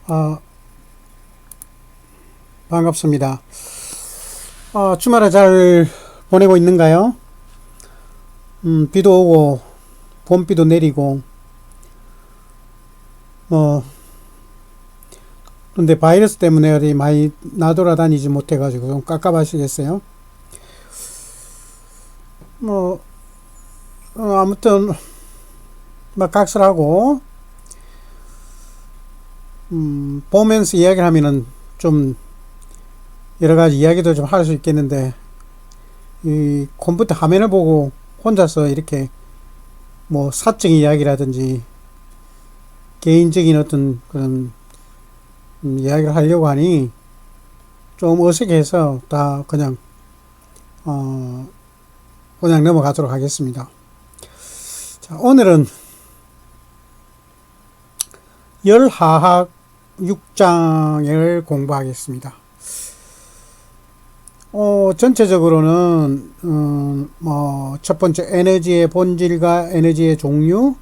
아, 반갑습니다. 주말에 잘 보내고 있는가요? 비도 오고, 봄비도 내리고, 뭐, 근데 바이러스 때문에 어디 많이 나돌아다니지 못해가지고 좀 깝깝하시겠어요? 뭐, 아무튼, 막 각설하고, 보면서 이야기를 하면은 좀 여러 가지 이야기도 좀 할 수 있겠는데, 이 컴퓨터 화면을 보고 혼자서 이렇게 뭐 사적인 이야기라든지 개인적인 어떤 그런 이야기를 하려고 하니 좀 어색해서 다 그냥 넘어가도록 하겠습니다. 자, 오늘은 열하학 6장을 공부하겠습니다. 전체적으로는 첫 번째 에너지의 본질과 에너지의 종류,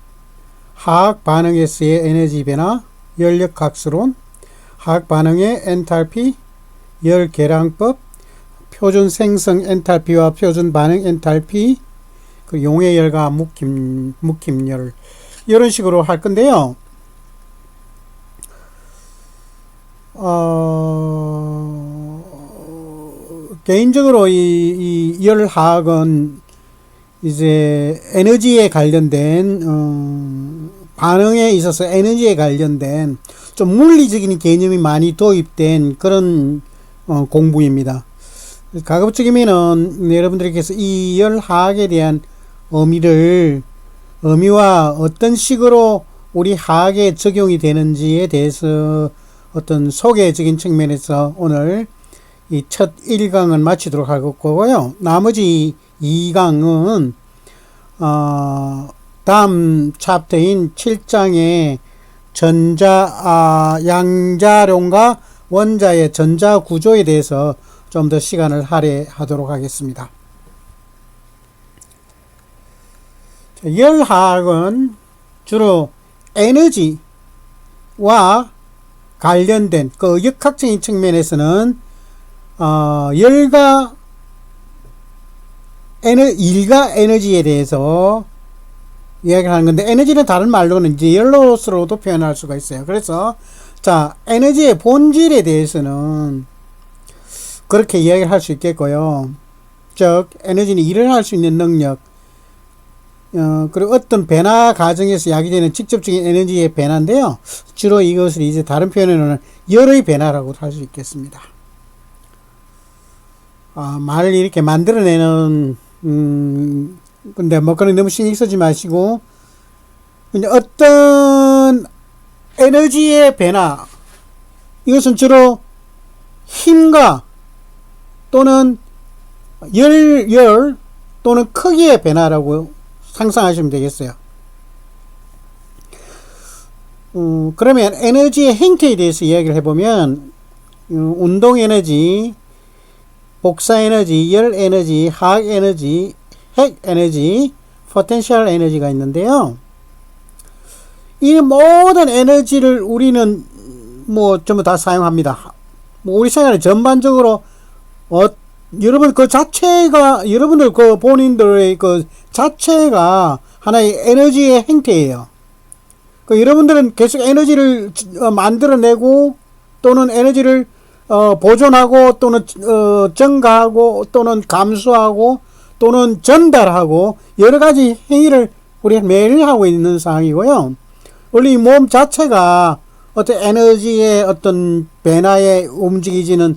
화학 반응에서의 에너지 변화, 열력 각수론, 화학 반응의 엔탈피, 열 계량법, 표준 생성 엔탈피와 표준 반응 엔탈피, 그 용해열과 묵힘열, 이런 식으로 할 건데요. 개인적으로 이 열화학은 이제 에너지에 관련된 반응에 있어서 에너지에 관련된 좀 물리적인 개념이 많이 도입된 그런 공부입니다. 가급적이면은 여러분들께서 이 열화학에 대한 의미와 어떤 식으로 우리 화학에 적용이 되는지에 대해서 어떤 소개적인 측면에서 오늘 이 첫 1강은 마치도록 할 거고요. 나머지 2강은 다음 챕터인 7장의 양자론과 원자의 전자 구조에 대해서 좀 더 시간을 할애하도록 하겠습니다. 열화학은 주로 에너지와 관련된 그 역학적인 측면에서는 일과 에너지에 대해서 이야기를 하는 건데, 에너지는 다른 말로는 이제 열로스로도 표현할 수가 있어요. 그래서 자, 에너지의 본질에 대해서는 그렇게 이야기를 할 수 있겠고요. 즉 에너지는 일을 할 수 있는 능력, 그리고 어떤 변화 과정에서 야기되는 직접적인 에너지의 변화인데요. 주로 이것을 이제 다른 표현으로는 열의 변화라고 할 수 있겠습니다. 말을 이렇게 만들어내는, 근데 뭐 그런 너무 신경 쓰지 마시고, 근데 어떤 에너지의 변화, 이것은 주로 힘과 또는 열 또는 크기의 변화라고 상상하시면 되겠어요. 그러면 에너지의 행태에 대해서 이야기를 해보면, 운동 에너지, 복사 에너지, 열 에너지, 화학 에너지, 핵 에너지, 포텐셜 에너지가 있는데요. 이 모든 에너지를 우리는 뭐 전부 다 사용합니다. 뭐 우리 생활에 전반적으로 여러분들 그 본인들의 그 자체가 하나의 에너지의 행태예요. 그 여러분들은 계속 에너지를 만들어내고 또는 에너지를 보존하고 또는 증가하고 또는 감수하고 또는 전달하고 여러 가지 행위를 우리가 매일 하고 있는 상황이고요. 원래 이 몸 자체가 어떤 에너지의 어떤 변화에 움직이지는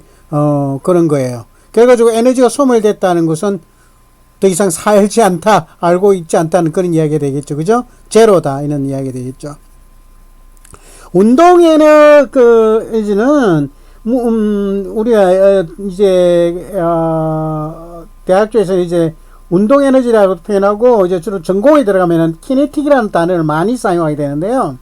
그런 거예요. 그래가지고 에너지가 소멸됐다는 것은 더 이상 살지 않다, 알고 있지 않다는 그런 이야기가 되겠죠. 그죠? 제로다, 이런 이야기가 되겠죠. 운동 에너지는 우리가 이제 대학교에서 이제 운동 에너지라고 표현하고, 이제 주로 전공에 들어가면은 키네틱이라는 단어를 많이 사용하게 되는데요.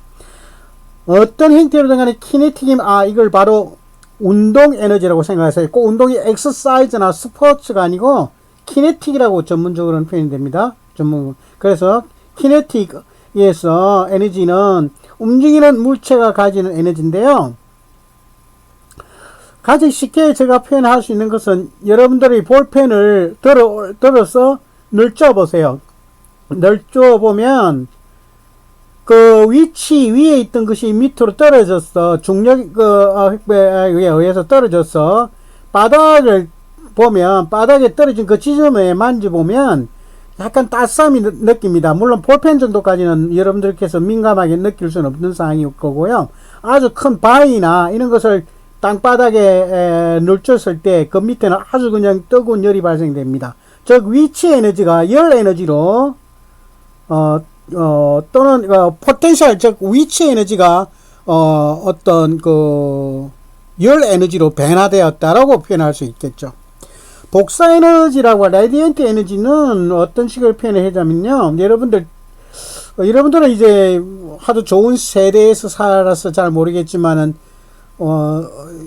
어떤 행태로든 간에 키네틱이 이걸 바로 운동 에너지라고 생각하세요. 꼭 운동이 엑서사이즈나 스포츠가 아니고 키네틱이라고 전문적으로는 표현이 됩니다. 그래서 키네틱에서 에너지는 움직이는 물체가 가지는 에너지인데요. 가장 쉽게 제가 표현할 수 있는 것은 여러분들이 볼펜을 들어서 널쪄 보세요. 널쪄 보면 그 위치 위에 있던 것이 밑으로 떨어졌어. 중력 획배에 의해서 떨어져서 바닥을 보면 바닥에 떨어진 그 지점에 만져보면 약간 따스함이 느낍니다. 물론 볼펜 정도까지는 여러분들께서 민감하게 느낄 수는 없는 상황일 거고요. 아주 큰 바위나 이런 것을 땅바닥에 널쳤을 때 그 밑에는 아주 그냥 뜨거운 열이 발생됩니다. 즉 위치 에너지가 열 에너지로 또는 포텐셜 즉 위치 에너지가 어떤 그 열 에너지로 변화되었다라고 표현할 수 있겠죠. 복사 에너지라고 라디언트 에너지는 어떤 식으로 표현을 하자면요. 여러분들은 이제 하도 좋은 세대에서 살아서 잘 모르겠지만은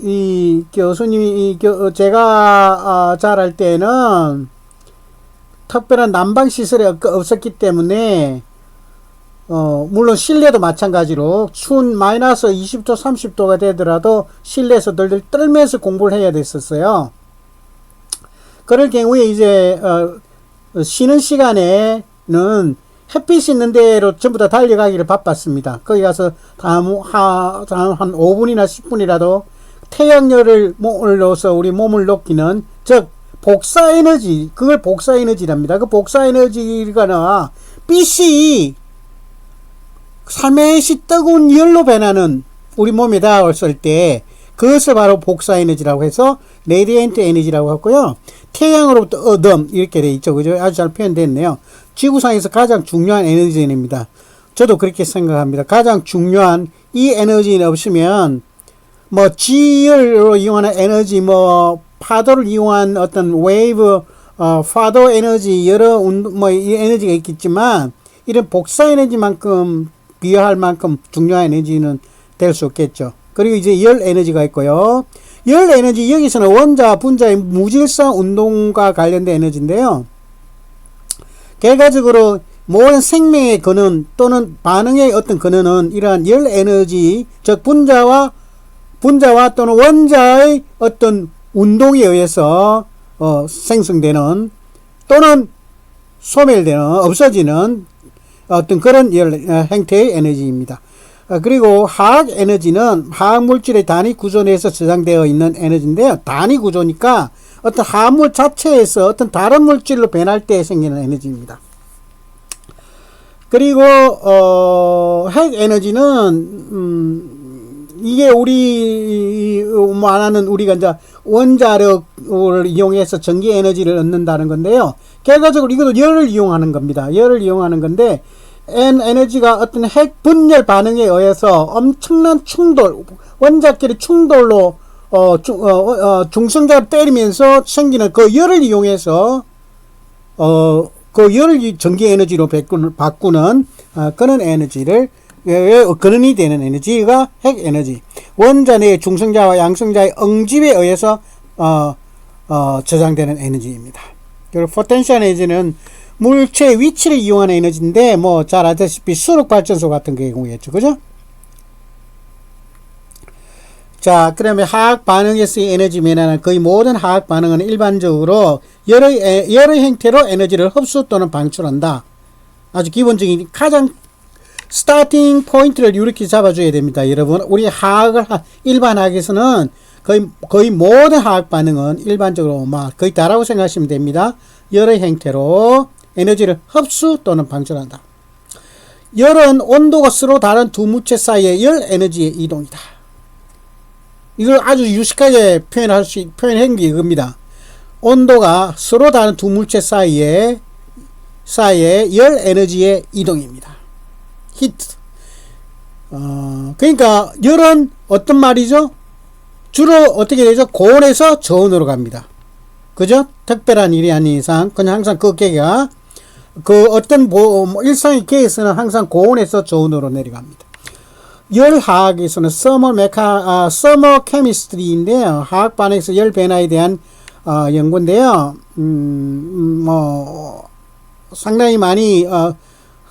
이 교수님이 제가 자랄 때는 특별한 난방 시설이 없었기 때문에 물론 실내도 마찬가지로 추운 마이너스 20도 30도가 되더라도 실내에서 덜덜 떨면서 공부를 해야 됐었어요. 그럴 경우에 이제 쉬는 시간에는 햇빛이 있는 데로 전부 다 달려가기를 바빴습니다. 거기 가서 한 5분이나 10분이라도 태양열을 넣어서 우리 몸을 녹이는, 즉 복사 에너지, 그걸 복사 에너지랍니다. 그 복사 에너지가 나와 빛이 살며시 뜨거운 열로 변하는 우리 몸에 닿았을 때 그것을 바로 복사 에너지라고 해서 레디언트 에너지라고 하고요. 태양으로부터 어둠 이렇게 돼 있죠. 그죠? 아주 잘 표현됐네요. 지구상에서 가장 중요한 에너지입니다. 저도 그렇게 생각합니다. 가장 중요한 이 에너지는 없으면 뭐 지열로 이용하는 에너지, 뭐 파도를 이용한 어떤 웨이브, 파도 에너지, 여러 이 에너지가 있겠지만 이런 복사 에너지만큼 비교할 만큼 중요한 에너지는 될 수 없겠죠. 그리고 이제 열 에너지가 있고요. 열 에너지, 여기서는 원자, 분자의 무질서 운동과 관련된 에너지인데요. 결과적으로 모든 생명의 근원 또는 반응의 어떤 근원은 이러한 열 에너지, 즉 분자와 또는 원자의 어떤 운동에 의해서 생성되는 또는 소멸되는, 없어지는 어떤 그런 형태의 에너지입니다. 그리고 화학 에너지는 화학 물질의 단위 구조 내에서 저장되어 있는 에너지인데요. 단위 구조니까 어떤 화합물 자체에서 어떤 다른 물질로 변할 때 생기는 에너지입니다. 그리고 핵 에너지는 이게 우리 말하는 우리가 이제 원자력을 이용해서 전기 에너지를 얻는다는 건데요. 결과적으로 이것도 열을 이용하는 겁니다. 열을 이용하는 건데 에너지가 어떤 핵 분열 반응에 의해서 엄청난 충돌, 원자끼리 충돌로 중성자를 때리면서 생기는 그 열을 이용해서 그 열을 전기 에너지로 바꾸는 그런 에너지를 근원이 되는 에너지가 핵 에너지. 원자 내 중성자와 양성자의 응집에 의해서 저장되는 에너지입니다. 그리고 포텐셜 에너지는 물체의 위치를 이용하는 에너지인데 뭐 잘 아시다시피 수력 발전소 같은 경우였죠. 그죠? 자, 그러면 화학 반응에 쓰인 에너지 면에는 거의 모든 화학 반응은 일반적으로 여러 형태로 에너지를 흡수 또는 방출한다. 아주 기본적인 가장 스타팅 포인트를 이렇게 잡아줘야 됩니다. 여러분, 우리 일반 화학에서는 거의 모든 화학 반응은 일반적으로 거의 다라고 생각하시면 됩니다. 여러 형태로 에너지를 흡수 또는 방출한다. 열은 온도가 서로 다른 두 물체 사이의 열 에너지의 이동이다. 이걸 아주 유식하게 표현한 게 이겁니다. 온도가 서로 다른 두 물체 사이의 열 에너지의 이동입니다. 히트. 그러니까 열은 어떤 말이죠? 주로 어떻게 되죠? 고온에서 저온으로 갑니다. 그죠? 특별한 일이 아닌 이상 그냥 항상 그 계가 어떤 일상의 계에서는 항상 고온에서 저온으로 내려갑니다. 열화학에서는 서머 케미스트리인데요. 화학 반응에서 열 변화에 대한 연구인데요. 상당히 많이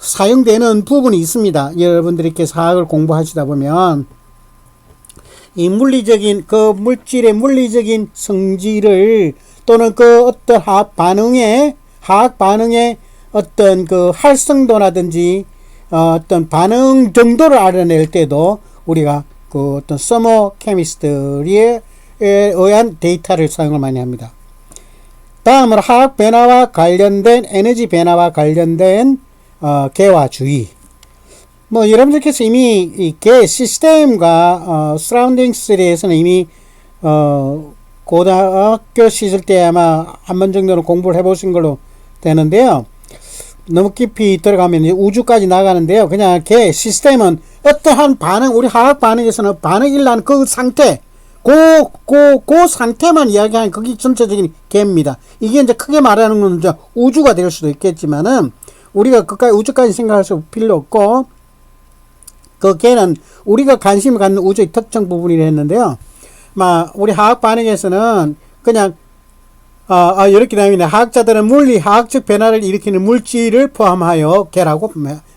사용되는 부분이 있습니다. 여러분들이 이렇게 화학을 공부하시다 보면 이 물리적인 그 물질의 물리적인 성질을 또는 그 어떤 화학 반응의 어떤 그 활성도라든지 어떤 반응 정도를 알아낼 때도 우리가 그 어떤 서머 케미스트리에 의한 데이터를 사용을 많이 합니다. 다음으로 화학 변화와 관련된 에너지 변화와 관련된 개화주의. 뭐 여러분들께서 이미 이 개 시스템과 서라운딩스에 대해서는 이미 고등학교 시절 때 아마 한 번 정도는 공부를 해보신 걸로 되는데요. 너무 깊이 들어가면 우주까지 나가는데요. 그냥 개 시스템은 어떠한 반응, 우리 화학 반응에서는 반응이 일어나는 그 상태, 그 상태만 이야기하는 그게 전체적인 개입니다. 이게 이제 크게 말하는 건 이제 우주가 될 수도 있겠지만은 우리가 그까지 우주까지 생각할 수 필요 없고, 그 개는 우리가 관심을 갖는 우주의 특정 부분이라 했는데요. 우리 화학 반응에서는 그냥 이렇게 나옵니다. 화학자들은 화학적 변화를 일으키는 물질을 포함하여 개라고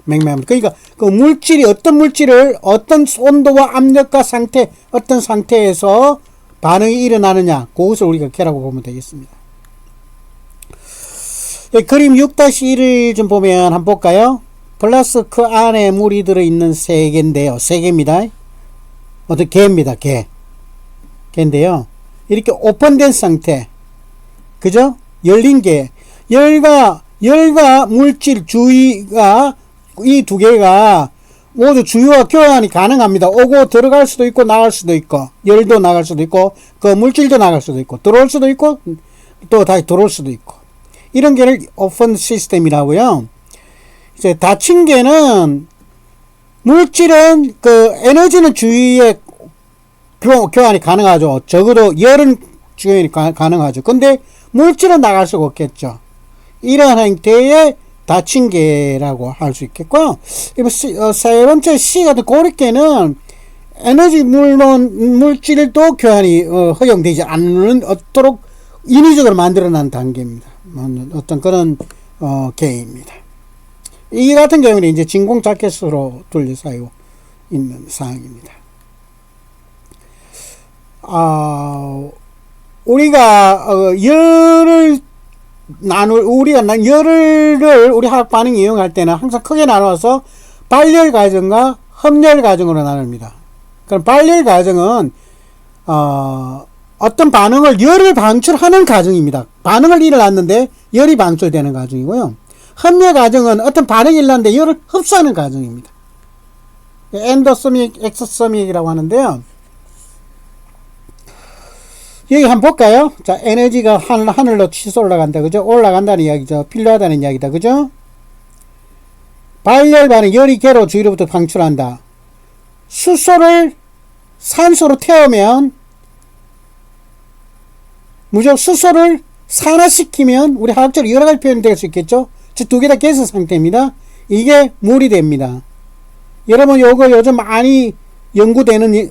맹매합니다. 그러니까 그 물질이 어떤 물질을 어떤 온도와 압력과 상태, 어떤 상태에서 반응이 일어나느냐, 그것을 우리가 개라고 보면 되겠습니다. 그림 6-1을 좀 보면 한번 볼까요? 플라스크 안에 물이 들어있는 세 개인데요. 세 개입니다. 어떤 개입니다. 개인데요. 이렇게 오픈된 상태. 그죠? 열린 개. 열과 물질 주위가, 이 두 개가 모두 주위와 교환이 가능합니다. 오고 들어갈 수도 있고, 나갈 수도 있고, 열도 나갈 수도 있고, 그 물질도 나갈 수도 있고, 들어올 수도 있고, 또 다시 들어올 수도 있고. 이런 개를 오픈 시스템이라고요. 이제 닫힌 개는 물질은 그 에너지는 주위에 교환이 가능하죠. 적어도 열은 주변이 가능하죠. 근데 물질은 나갈 수가 없겠죠. 이러한 형태의 닫힌 개라고 할 수 있겠고요. 세 번째 C 같은 고립개는 에너지 물질도 교환이 허용되지 않도록 인위적으로 만들어낸 단계입니다. 어떤 그런 개입니다. 이 같은 경우는 이제 진공 자켓으로 돌려서 있는 사항입니다. 우리가 열을 우리 화학 반응 이용할 때는 항상 크게 나눠서 발열 과정과 흡열 과정으로 나눕니다. 그럼 발열 과정은 어떤 반응을 열을 방출하는 과정입니다. 반응을 일어났는데 열이 방출되는 과정이고요. 흡열 과정은 어떤 반응이 일어났는데 열을 흡수하는 과정입니다. 엔도서믹, 엑소서믹이라고 하는데요. 여기 한번 볼까요? 자, 에너지가 하늘로 치솟아 올라간다. 그죠? 올라간다는 이야기죠. 필요하다는 이야기다. 그죠? 발열 반응, 열이 개로 주위로부터 방출한다. 수소를 산소로 태우면, 무조건 수소를 산화시키면, 우리 화학적으로 여러 가지 표현이 될 수 있겠죠? 즉, 두 개 다 가스 상태입니다. 이게 물이 됩니다. 여러분, 요거 요즘 많이 연구되는,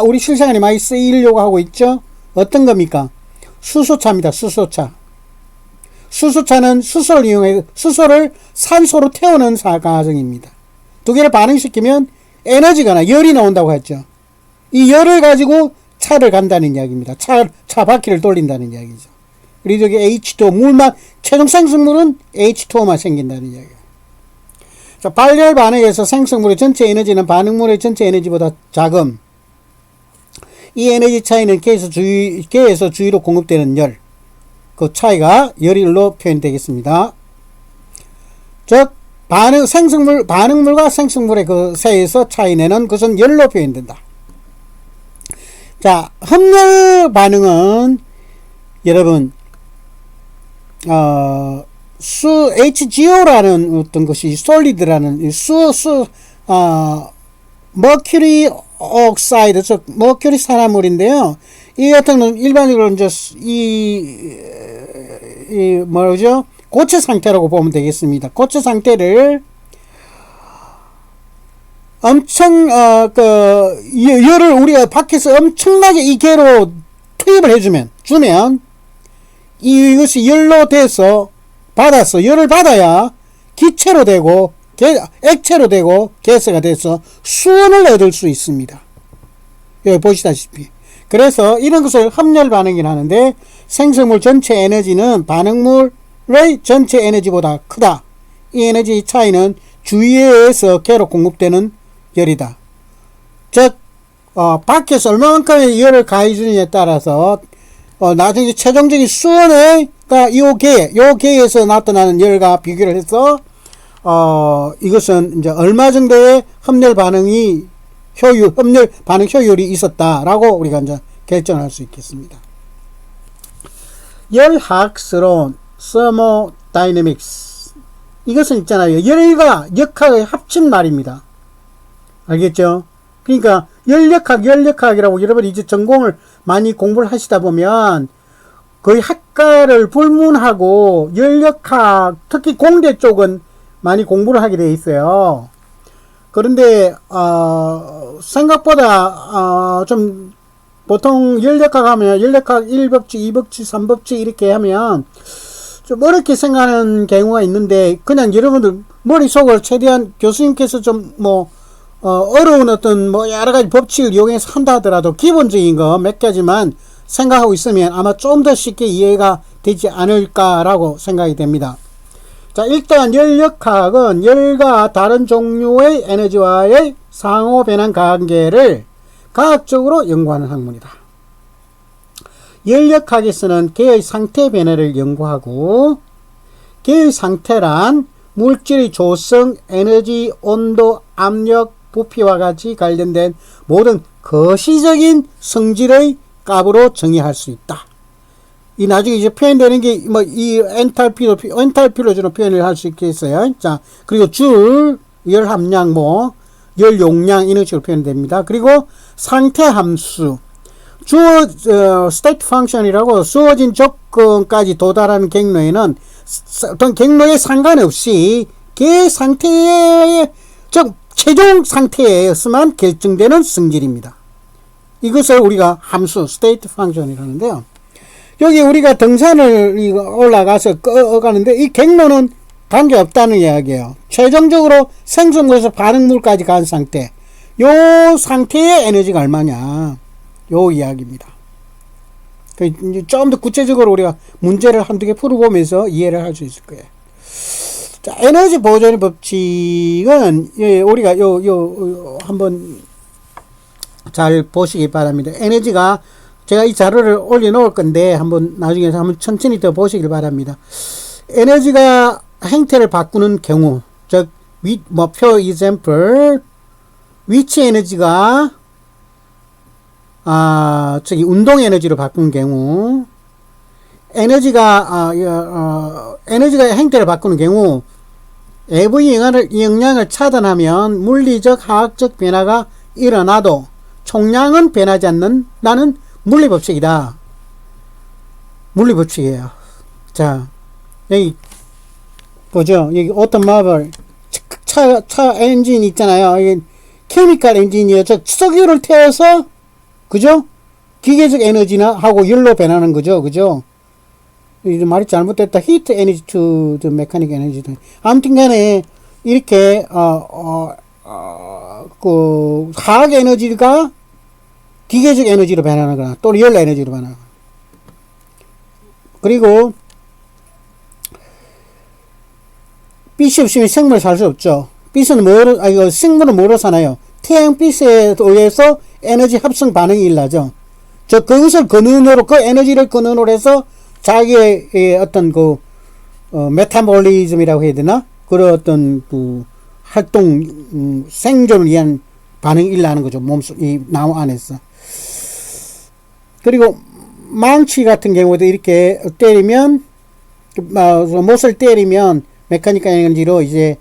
우리 실생활에 많이 쓰이려고 하고 있죠? 어떤 겁니까? 수소차입니다. 수소차. 수소차는 수소를 이용해 수소를 산소로 태우는 과정입니다. 두 개를 반응시키면 에너지가 열이 나온다고 했죠. 이 열을 가지고 차를 간다는 이야기입니다. 차 바퀴를 돌린다는 이야기죠. 그리고 여기 H2O 물만 최종 생성물은 H2O만 생긴다는 이야기예요. 자, 발열 반응에서 생성물의 전체 에너지는 반응물의 전체 에너지보다 작음. 이 에너지 차이는 개에서 주위로 공급되는 열, 그 차이가 열로 표현되겠습니다. 즉 반응물과 생성물의 그 사이에서 차이내는 것은 열로 표현된다. 자, 흡열 반응은 여러분 HGO라는 어떤 것이 솔리드라는 머큐리 옥사이드, 즉 머큐리 산화물인데요. 이 같은 건 일반적으로 이제 뭐죠? 고체 상태라고 보면 되겠습니다. 고체 상태를 엄청 열을 우리가 밖에서 엄청나게 이 개로 투입을 해주면 이것이 열로 돼서 열을 받아야 기체로 되고 액체로 되고 가스가 돼서 수온을 얻을 수 있습니다. 여기 보시다시피. 그래서 이런 것을 합열 반응이라 하는데 생성물 전체 에너지는 반응물의 전체 에너지보다 크다. 이 에너지 차이는 주위에서 계로 공급되는 열이다. 즉 밖에서 얼마만큼의 열을 가해주느냐에 따라서 나중에 최종적인 수원의 요 계에서 나타나는 열과 비교를 해서 이것은 이제 얼마 정도의 합열 반응 효율이 있었다라고 우리가 이제 결정할 수 있겠습니다. 열화학스러운 thermodynamics. 이것은 있잖아요. 열과 역학의 합친 말입니다. 알겠죠? 그러니까 열역학이라고 여러분이 이제 전공을 많이 공부를 하시다 보면 거의 학과를 불문하고 열역학, 특히 공대 쪽은 많이 공부를 하게 돼 있어요. 그런데 생각보다 좀 보통 열역학 하면 열역학 1법칙, 2법칙, 3법칙 이렇게 하면 좀 어렵게 생각하는 경우가 있는데 그냥 여러분들 머릿속을 최대한 교수님께서 좀 어려운 어떤 여러 가지 법칙을 이용해서 한다 하더라도 기본적인 거 몇 가지만 생각하고 있으면 아마 좀 더 쉽게 이해가 되지 않을까라고 생각이 됩니다. 자, 일단 열역학은 열과 다른 종류의 에너지와의 상호 변환 관계를 과학적으로 연구하는 학문이다. 열역학에서는 개의 상태 변화를 연구하고 개의 상태란 물질의 조성, 에너지, 온도, 압력, 부피와 같이 관련된 모든 거시적인 성질의 값으로 정의할 수 있다. 이 나중에 이제 표현되는 게 이 엔탈피로 주로 표현을 할 수 있겠어요. 자, 그리고 줄, 열 함량, 열 용량 이런 식으로 표현됩니다. 그리고 상태 함수, state function이라고 주어진 조건까지 도달하는 경로에는 어떤 경로에 상관없이 개 상태의 최종 상태에서만 결정되는 성질입니다. 이것을 우리가 함수 state function이라는데요. 여기 우리가 등산을 올라가서 가는데 이 경로는 관계없다는 이야기예요. 최종적으로 생성물에서 반응물까지 간 상태, 요 상태의 에너지가 얼마냐, 요 이야기입니다. 좀 더 구체적으로 우리가 문제를 한두 개 풀어보면서 이해를 할 수 있을 거예요. 자, 에너지 보존의 법칙은 우리가 한번 잘 보시기 바랍니다. 에너지가 제가 이 자료를 올려놓을 건데 한번 나중에 한번 천천히 더 보시길 바랍니다. 에너지가 행태를 바꾸는 경우, 즉 표 example, 위치 에너지가 운동 에너지로 바꾸는 경우, 에너지가 행태를 바꾸는 경우 외부의 영향을 차단하면 물리적, 화학적 변화가 일어나도 총량은 변하지 않는다는 물리법칙이다. 물리법칙이에요. 자, 여기 보죠. 여기 오토모빌 차 엔진 있잖아요. 이게 케미컬 엔진이요. 석유를 태워서 그죠? 기계적 에너지나 하고 열로 변하는 거죠. 그죠? 이 말이 잘못됐다. 히트 에너지 투 더 메카닉 에너지. 아무튼 간에 이렇게 그 화학 에너지가 기계적 에너지로 변하는 거나 또는 열 에너지로 변하는 거나. 그리고 빛이 없으면 생물을 살 수 없죠. 빛은 생물은 뭐로 사나요? 태양빛에 의해서 에너지 합성 반응이 일어나죠. 그것을 근원으로, 그 에너지를 근원으로 해서 자기의 어떤 메타볼리즘이라고 해야 되나? 그런 어떤 활동, 생존을 위한 반응이 일어나는 거죠. 이 나무 안에서. 그리고 망치 같은 경우도 이렇게 때리면, 못을 때리면 메카니컬 에너지로 이제,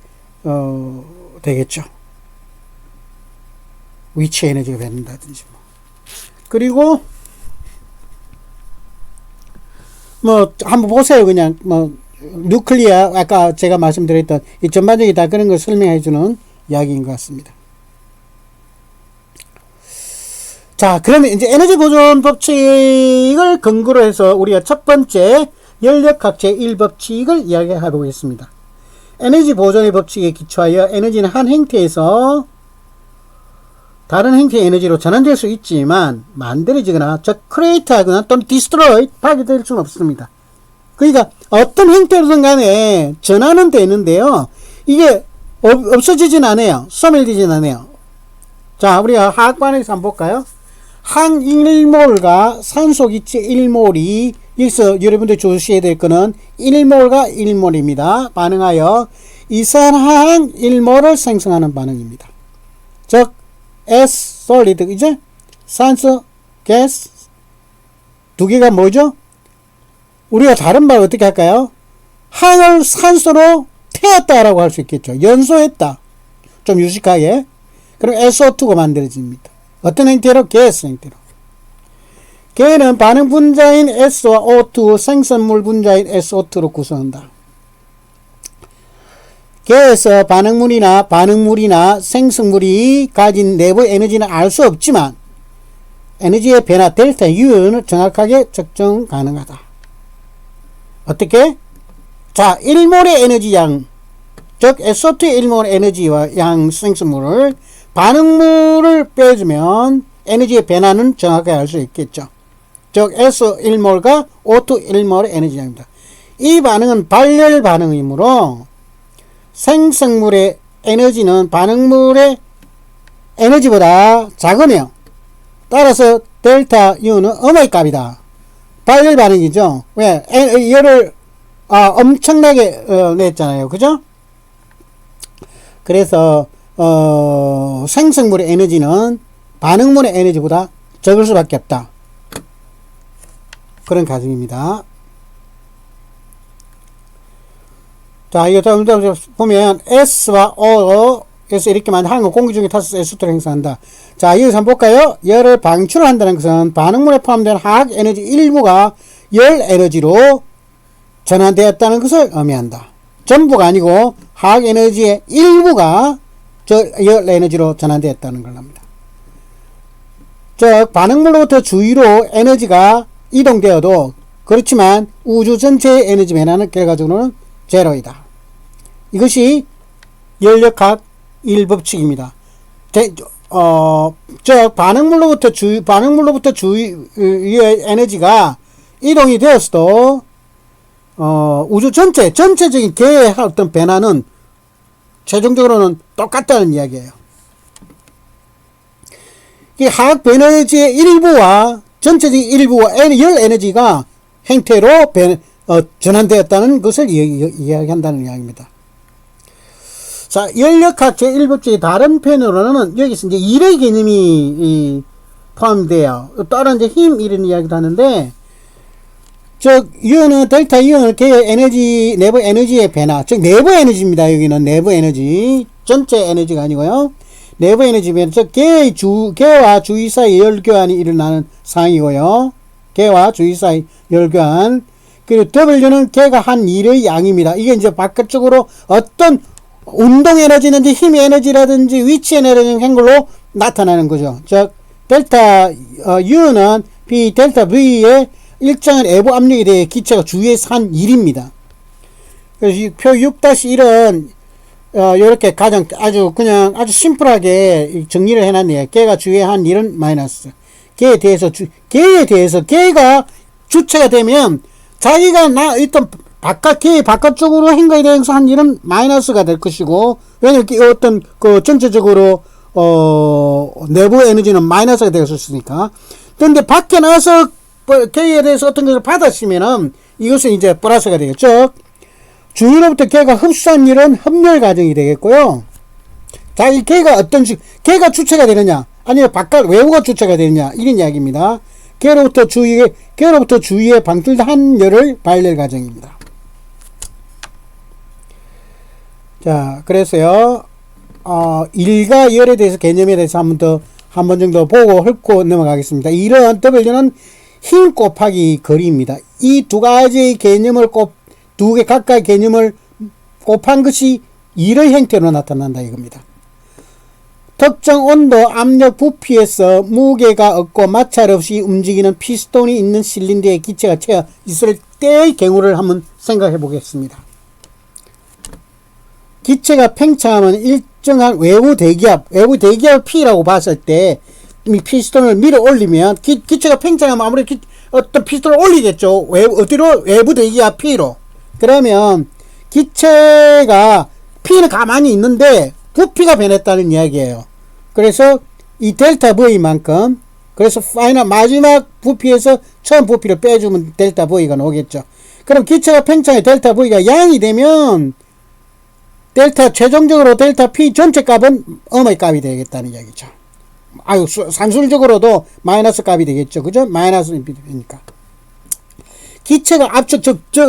되겠죠. 위치 에너지가 된다든지. 그리고, 한번 보세요. 그냥, 뉴클리아, 아까 제가 말씀드렸던 이 전반적인 다 그런 걸 설명해주는 이야기인 것 같습니다. 자, 그러면 이제 에너지 보존 법칙을 근거로 해서 우리가 첫 번째 열역학 제1법칙을 이야기해 보겠습니다. 에너지 보존의 법칙에 기초하여 에너지는 한 행태에서 다른 행태의 에너지로 전환될 수 있지만 만들어지거나 즉 크리에이트하거나 또는 디스트로이 파괴될 수는 없습니다. 그러니까 어떤 형태로든 간에 전환은 되는데요. 이게 없어지진 않아요. 소멸되진 않아요. 자, 우리가 화학반에서 한번 볼까요? 한 1몰과 산소기체 1몰이 여기서 여러분들 주셔야 될 거는 1몰과 1몰입니다. 반응하여 이산화황 1몰을 생성하는 반응입니다. 즉 S 솔리드 이제 산소 가스 두 개가 뭐죠? 우리가 다른 말 어떻게 할까요? 항을 산소로 태웠다라고 할 수 있겠죠. 연소했다. 좀 유식하게. 그럼 SO2가 만들어집니다. 어떤 형태로? 가스 형태로. 걔는 반응 분자인 S와 O2, 생성물 분자인 SO2로 구성한다. 걔에서 반응물이나 생성물이 가진 내부 에너지는 알 수 없지만 에너지의 변화 델타 U는 정확하게 측정 가능하다. 어떻게? 자, 1몰의 에너지 양, 즉 SO2의 1몰의 에너지와 양 생성물을 반응물을 빼주면 에너지의 변화는 정확하게 알 수 있겠죠. 즉 S 1몰과 O2 1몰의 에너지 양입니다. 이 반응은 발열 반응이므로 생성물의 에너지는 반응물의 에너지보다 작으며 따라서 델타 U는 어머니 값이다. 발열 반응이죠. 왜? 열을 엄청나게 냈잖아요. 그죠? 그래서 생성물의 에너지는 반응물의 에너지보다 적을 수밖에 없다. 그런 가정입니다. 자, 이거 좀 보면 S와 O에서 이렇게 하는 거 공기 중에 타서 S2를 행사한다. 자, 여기서 한번 볼까요? 열을 방출한다는 것은 반응물에 포함된 화학 에너지 일부가 열 에너지로 전환되었다는 것을 의미한다. 전부가 아니고 화학 에너지의 일부가 열 에너지로 전환되었다는 걸 합니다. 즉 반응물로부터 주위로 에너지가 이동되어도 그렇지만 우주 전체의 에너지 변화는 결과적으로는 제로이다. 이것이 열역학 1법칙입니다. 즉 반응물로부터 주위의 에너지가 이동이 되었어도 우주 전체적인 개의 어떤 변화는 최종적으로는 똑같다는 이야기예요. 이 화학 에너지의 일부와 전체적인 일부와 열 에너지가 행태로 전환되었다는 것을 이야기한다는 이야기입니다. 자, 열역학 제1법칙의 다른 편으로는 여기서 이제 일의 개념이 포함돼요. 다른 이제 힘 이런 이야기도 하는데, 즉 U는 델타 U는 개의 에너지 내부 에너지의 변화, 즉 내부 에너지입니다. 여기는 내부 에너지, 전체 에너지가 아니고요. 내부 에너지 변화, 즉 개와 주위 사이 열교환이 일어나는 상황이고요. 개와 주위 사이 열교환. 그리고 W는 개가 한 일의 양입니다. 이게 이제 바깥쪽으로 어떤 운동 에너지든지 힘 에너지라든지 위치 에너지를 한 걸로 나타나는 거죠. 즉 델타 U는 B 델타 V의 일정한 외부 압력에 대해 기체가 주위에서 한 일입니다. 그래서 이 표 6-1은 이렇게 가장 아주 심플하게 정리를 해놨네요. 개가 주위에 한 일은 마이너스. 개에 대해서 개가 주체가 되면 자기가 있던 개의 바깥쪽으로 행거에 대해서 한 일은 마이너스가 될 것이고, 왜냐면 어떤 전체적으로 내부 에너지는 마이너스가 될 수 있으니까. 그런데 밖에 나서 개에 대해서 어떤 것을 받았으면은 이것은 이제 플러스가 되겠죠. 주위로부터 개가 흡수한 일은 흡열 과정이 되겠고요. 자, 이 개가 개가 주체가 되느냐, 아니면 외부가 주체가 되느냐, 이런 이야기입니다. 개로부터 주위에 방출한 열을 발열 과정입니다. 자, 그래서요, 일과 열에 대해서 개념에 대해서 한 번 정도 보고 훑고 넘어가겠습니다. 일은 W는 힘 곱하기 거리입니다. 이 두 가지의 개념을 두 개 각각의 개념을 곱한 것이 일의 형태로 나타난다 이겁니다. 특정 온도, 압력, 부피에서 무게가 없고 마찰 없이 움직이는 피스톤이 있는 실린더에 기체가 채워 있을 때의 경우를 한번 생각해 보겠습니다. 기체가 팽창하면 특정한 외부 대기압 P라고 봤을 때 이 피스톤을 밀어 올리면 기체가 팽창하면 아무래도 어떤 피스톤을 올리겠죠. 어디로? 외부 대기압 P로. 그러면 기체가 P는 가만히 있는데 부피가 변했다는 이야기예요. 그래서 이 델타 V만큼, 그래서 파이널 마지막 부피에서 처음 부피를 빼주면 델타 V가 나오겠죠. 그럼 기체가 팽창해 델타 V가 양이 되면 최종적으로 델타 P 전체 값은 음의 값이 되겠다는 이야기죠. 산술적으로도 마이너스 값이 되겠죠. 그죠? 마이너스니까. 기체가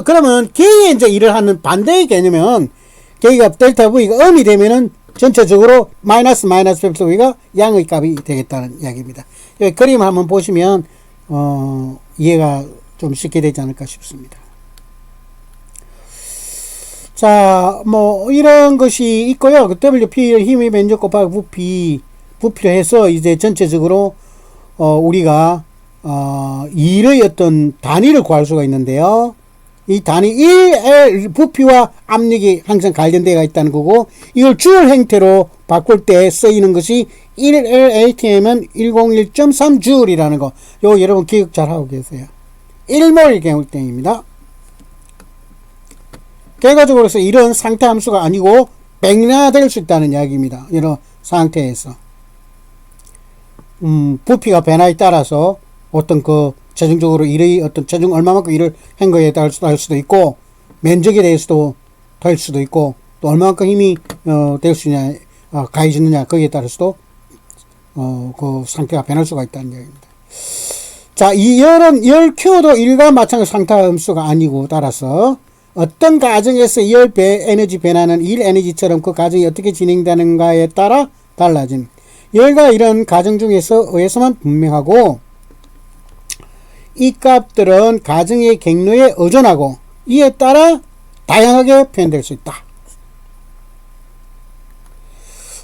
그러면 K의 이제 일을 하는 반대의 개념은 K가 델타 V가 음이 되면은 전체적으로 마이너스 델타 V가 양의 값이 되겠다는 이야기입니다. 여기 그림 한번 보시면, 이해가 좀 쉽게 되지 않을까 싶습니다. 자, 뭐, 이런 것이 있고요. 그 WP 힘의 면적 곱하기 부피로 해서 이제 전체적으로, 우리가, 일의 어떤 단위를 구할 수가 있는데요. 이 단위 1L 부피와 압력이 항상 관련되어 있다는 거고, 이걸 주얼 형태로 바꿀 때 쓰이는 것이 1L ATM은 101.3주얼이라는 거. 요 여러분 기억 잘 하고 계세요. 1몰 경울땡입니다. 결과적으로서 이런 상태 함수가 아니고 백량화될 수 있다는 이야기입니다. 이런 상태에서 부피가 변화에 따라서 어떤 최종적으로 일의 어떤 최종 얼마만큼 일을 한 거에 따라 할 수도 있고, 면적에 대해서도 될 수도 있고, 또 얼마만큼 힘이 될 수 있냐, 가해지느냐 거기에 따라서도 그 상태가 변할 수가 있다는 이야기입니다. 자, 이 열 Q도 일과 마찬가지 상태 함수가 아니고, 따라서 어떤 가정에서 열 에너지 변화는 일 에너지처럼 그 가정이 어떻게 진행되는가에 따라 달라진, 열과 이런 가정 의해서만 분명하고, 이 값들은 가정의 경로에 의존하고 이에 따라 다양하게 표현될 수 있다.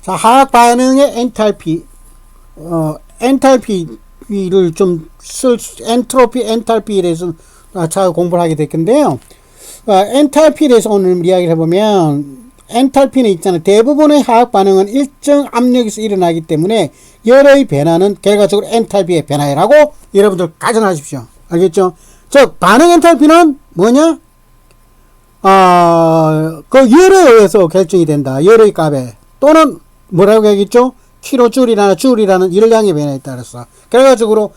자, 화학 반응의 엔탈피를 좀 엔트로피에 대해서 잘 공부를 하게 될 건데요. 엔탈피에 대해서 오늘 이야기를 해보면, 엔탈피는 있잖아요. 대부분의 화학 반응은 일정 압력에서 일어나기 때문에 열의 변화는 결과적으로 엔탈피의 변화라고 여러분들 가정하십시오. 알겠죠? 즉, 반응 엔탈피는 뭐냐? 그 열에 의해서 결정이 된다. 열의 값에. 또는 뭐라고 하겠죠? 킬로줄이라는 줄이라는 열량의 변화에 따라서. 결과적으로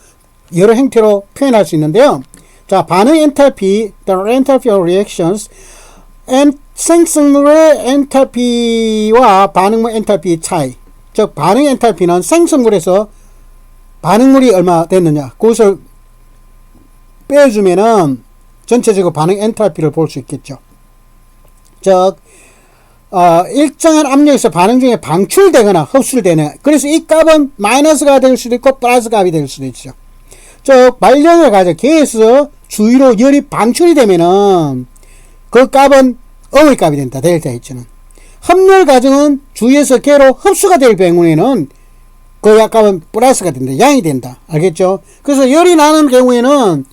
여러 형태로 표현할 수 있는데요. 자, 반응 엔탈피, the enthalpy of reactions, 생성물의 엔탈피와 반응물 엔탈피의 차이. 즉, 반응 엔탈피는 생성물에서 반응물이 얼마 됐느냐, 그것을 빼주면은 전체적으로 반응 엔탈피를 볼 수 있겠죠. 즉, 일정한 압력에서 반응 중에 방출되거나 흡수를 되는, 그래서 이 값은 마이너스가 될 수도 있고 플러스 값이 될 수도 있죠. 즉, 발령을 가져 개에서 주위로 열이 방출이 되면은 그 값은 음의 값이 된다. 델타 H는. 합열 과정은 주위에서 개로 흡수가 될 경우에는 그 값은 플러스가 된다. 양이 된다. 알겠죠? 그래서 열이 나는 경우에는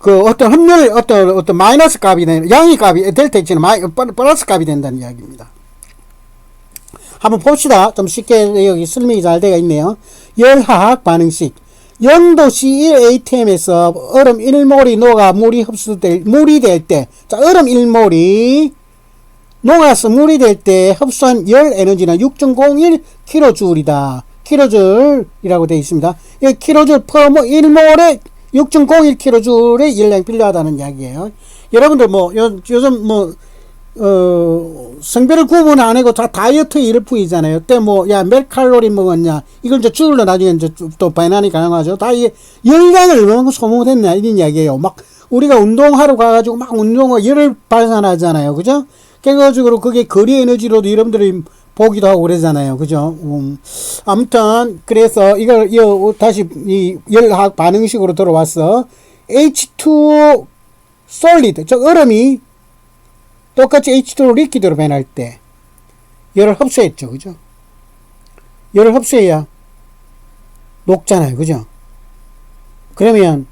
어떤 합열, 어떤 마이너스 값이 되는, 양의 값이, 델타 H는 플러스 값이 된다는 이야기입니다. 한번 봅시다. 좀 쉽게 여기 설명이 잘 되어 있네요. 열화학 반응식. 연도시 1ATM에서 얼음 1몰이 녹아 물이 될 때, 자, 얼음 1몰이 녹아서 물이 될 때 흡수한 열 에너지는 6.01kJ이다. kJ이라고 되어 있습니다. 이 kJ per 1몰에 6.01kJ의 열량이 필요하다는 이야기예요. 여러분들 요즘 성별을 구분 안 하고 다 다이어트 일품이잖아요. 그때 몇 칼로리 먹었냐, 이걸 이제 줄로 나중에 이제 또 반환이 가능하죠. 다 열량을 얼마나 소모했냐 이런 이야기예요. 우리가 운동하러 가가지고 운동을 열을 발산하잖아요. 그죠? 결과적으로 그게 거리 에너지로도 여러분들이 보기도 하고 그러잖아요. 그죠? 아무튼 그래서 이걸 다시 이 열화학 반응식으로 들어와서 H2O 솔리드, 즉 얼음이 똑같이 H2O 리퀴드로 변할 때 열을 흡수했죠. 그죠? 열을 흡수해야 녹잖아요. 그죠? 그러면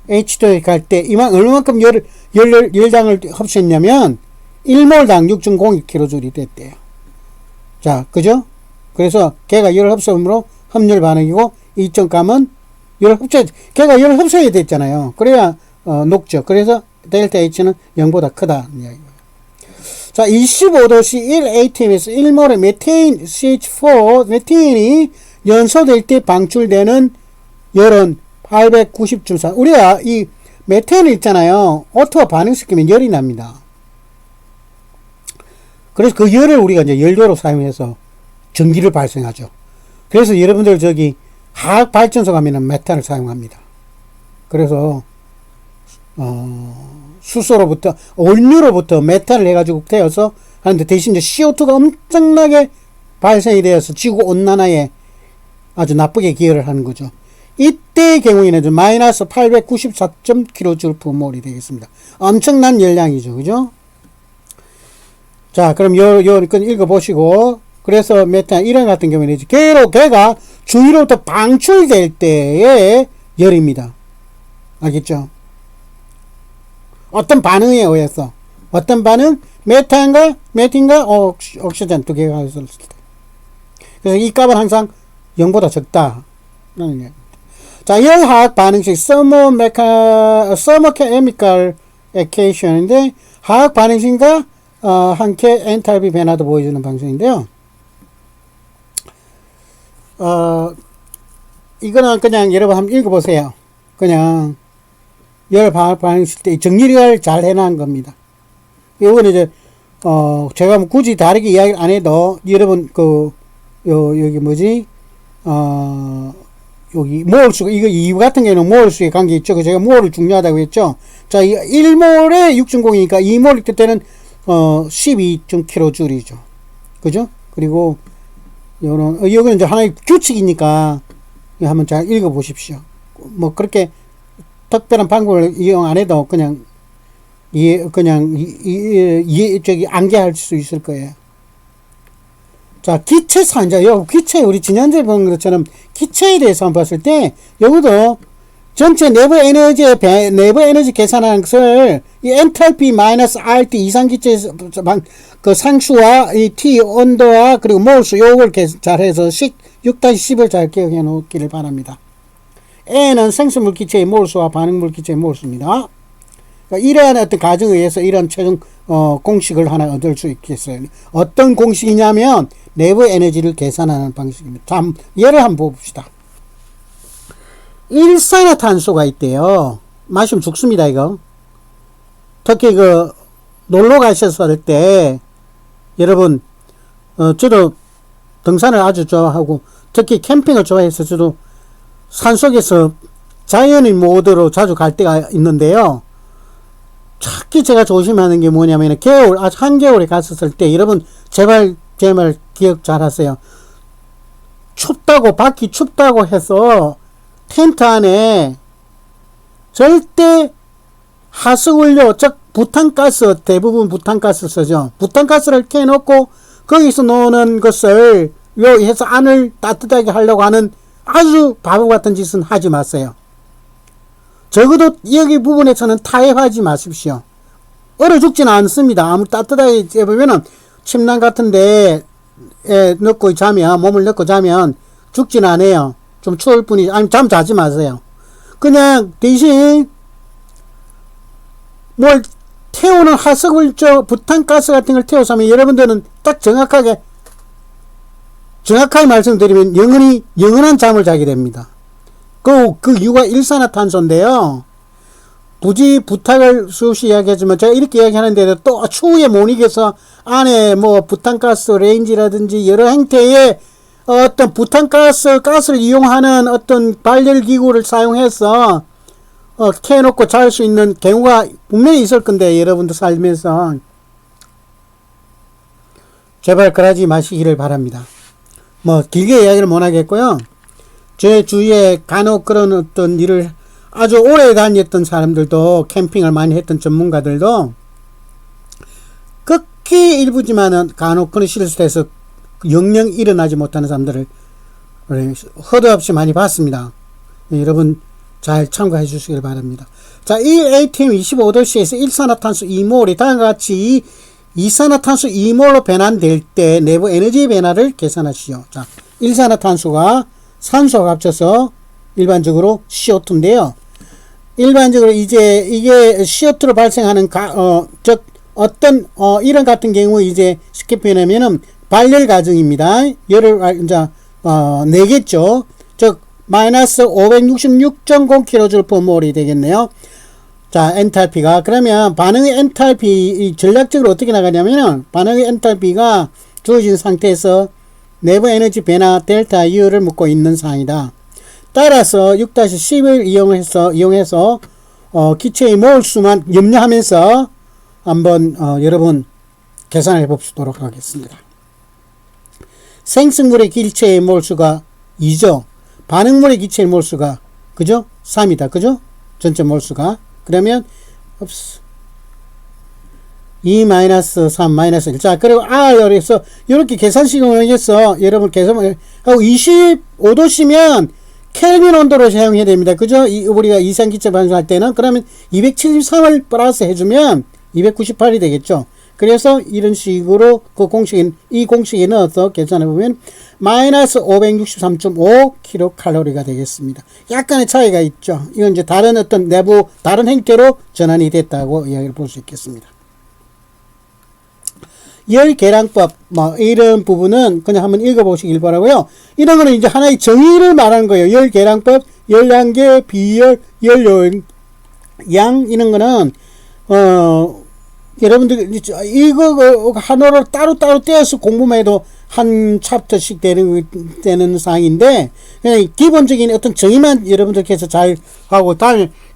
H2에 갈 때 얼마만큼 열량을 흡수했냐면 1몰당 6.02kJ이 됐대요. 자, 그죠? 그래서 걔가 열을 흡수함으로 합열 반응이고 2.감은 걔가 열을 흡수해야 됐잖아요. 그래야 녹죠. 그래서 델타 H는 0보다 크다 이야기예요. 자, 25도씨 1atm에서 1몰의 메테인 CH4 메테인이 연소될 때 방출되는 열은 890.4. 우리가 이 메테인을 있잖아요. 오토와 반응시키면 열이 납니다. 그래서 그 열을 우리가 이제 연료로 사용해서 전기를 발생하죠. 그래서 여러분들 저기 화학 발전소 가면은 메탄을 사용합니다. 그래서 수소로부터 온유로부터 메탄을 해가지고 태워서 하는데 대신 이제 CO2가 엄청나게 발생이 되어서 지구 온난화에 아주 나쁘게 기여를 하는 거죠. 이때의 경우에는 마이너스 894.kJ/몰이 되겠습니다. 엄청난 열량이죠. 그죠? 자, 그럼 요 읽어보시고, 그래서 메탄 이런 같은 경우에는 걔가 주위로부터 방출될 때의 열입니다. 알겠죠? 어떤 반응에 의해서, 어떤 반응? 메탄과 옥시전 두 개가 있을 때. 그래서 이 값은 항상 0보다 적다. 자, 열화학 반응식 서머케미컬 에케이션인데 화학 반응식과 함께 엔탈피 변화도 보여주는 방식인데요. 이거는 그냥 여러분 한번 읽어보세요. 그냥 열 화학 반응식 때 정리를 잘 해놓은 겁니다. 이거는 이제 제가 뭐 굳이 다르게 이야기 안 해도 여러분 여기 뭐지 여기 몰수, 이거 이 같은 경우는 몰수의 관계 있죠. 제가 몰을 중요하다고 했죠. 자, 1몰에 6.0이니까 2몰 때는 12.kJ이죠. 그죠? 그리고 여기는 이제 하나의 규칙이니까 한번 잘 읽어 보십시오. 뭐 그렇게 특별한 방법을 이용 안 해도 그냥 암기할 수 있을 거예요. 자, 기체 산자, 기체, 우리 지난주에 본 것처럼 기체에 대해서 한번 봤을 때, 여기도 전체 내부 에너지 계산하는 것을, 이 엔탈피 마이너스 RT 이상기체 그 상수와 이 T 온도와 그리고 몰수, 요걸 잘해서 6-10을 잘 기억해 놓기를 바랍니다. N은 생수물 기체의 몰수와 반응물 기체의 몰수입니다. 그러니까 이러한 어떤 가정에 의해서 이런 최종 공식을 하나 얻을 수 있겠어요. 어떤 공식이냐면 내부 에너지를 계산하는 방식입니다. 자, 예를 한번 봅시다. 일산화탄소가 있대요. 마시면 죽습니다, 이거. 특히 놀러 가셨을 때 여러분 저도 등산을 아주 좋아하고 특히 캠핑을 좋아해서 저도 산속에서 자연인 모드로 자주 갈 때가 있는데요. 특히 제가 조심하는 게 뭐냐면 아주 한겨울에 갔었을 때 여러분 제발 제 말 기억 잘 하세요. 밖이 춥다고 해서 텐트 안에 절대 하수원료, 즉 부탄가스, 대부분 부탄가스 쓰죠. 부탄가스를 켜놓고 거기서 노는 것을 해서 안을 따뜻하게 하려고 하는 아주 바보 같은 짓은 하지 마세요. 적어도 여기 부분에서는 타협하지 마십시오. 얼어 죽지는 않습니다. 아무 따뜻하게 해보면은 침낭 같은데 넣고 자면, 몸을 넣고 자면 죽지는 않아요. 좀 추울 뿐이지. 아니, 잠 자지 마세요. 그냥 대신 뭘 태우는 하수구죠, 부탄가스 같은 걸 태워서 하면 여러분들은 딱 정확하게 말씀드리면 영원한 잠을 자게 됩니다. 그 이유가 일산화탄소인데요. 굳이 부탁을 수없이 이야기하지만 제가 이렇게 이야기하는데 또 추후에 못 이겨서 안에 뭐 부탄가스 레인지라든지 여러 형태의 어떤 가스를 이용하는 어떤 발열기구를 사용해서 켜놓고 잘 수 있는 경우가 분명히 있을 건데 여러분들 살면서 제발 그러지 마시기를 바랍니다. 뭐 길게 이야기를 못 하겠고요. 제 주위에 간혹 그런 어떤 일을 아주 오래 다녔던 사람들도, 캠핑을 많이 했던 전문가들도 극히 일부지만은 간혹 그런 실수해서 영영 일어나지 못하는 사람들을 허도 없이 많이 봤습니다. 여러분 잘 참고해 주시길 바랍니다. 자, 1ATM 25도씨에서 일산화탄소 2몰이 다음과 같이 이산화탄소 2몰로 변환될 때 내부 에너지 변화를 계산하시오. 자, 일산화탄소가 산소가 합쳐서 일반적으로 CO2인데요. 일반적으로 이제 이게 CO2로 발생하는 즉 어떤 이런 같은 경우 이제 쉽게 표현하면은 발열 과정입니다. 열을 이제 내겠죠. 즉 마이너스 566.0kJ/몰이 되겠네요. 자, 엔탈피가 그러면 반응의 엔탈피 전략적으로 어떻게 나가냐면은 반응의 엔탈피가 주어진 상태에서 내부 에너지 변화 델타 U를 묻고 있는 상황이다. 따라서 6-10을 이용해서 기체의 몰수만 염려하면서 한번 여러분 계산해 봅시도록 하겠습니다. 생성물의 기체의 몰수가 2죠. 반응물의 기체의 몰수가 그죠? 3이다. 그죠? 전체 몰수가. 그러면 2-3-1. 자, 그리고 R에서 이렇게 계산식을 이용해서 여러분 계산하고 25도씨면 켈빈 온도로 사용해야 됩니다. 그죠? 우리가 이산기체 반응할 때는 그러면 273을 플러스 해주면 298이 되겠죠. 그래서 이런 식으로 이 공식에 넣어서 계산해 보면 마이너스 563.5kcal가 되겠습니다. 약간의 차이가 있죠. 이건 이제 다른 어떤 내부 다른 형태로 전환이 됐다고 이야기를 볼 수 있겠습니다. 열 계량법 이런 부분은 그냥 한번 읽어보시길 바라고요. 이런 거는 이제 하나의 정의를 말하는 거예요. 열 계량법, 열량계, 비열, 열량 이런 거는 여러분들 이거 하나로 따로따로 떼어서 공부만 해도 한 챕터씩 되는 사항인데 그냥 기본적인 어떤 정의만 여러분들께서 잘 하고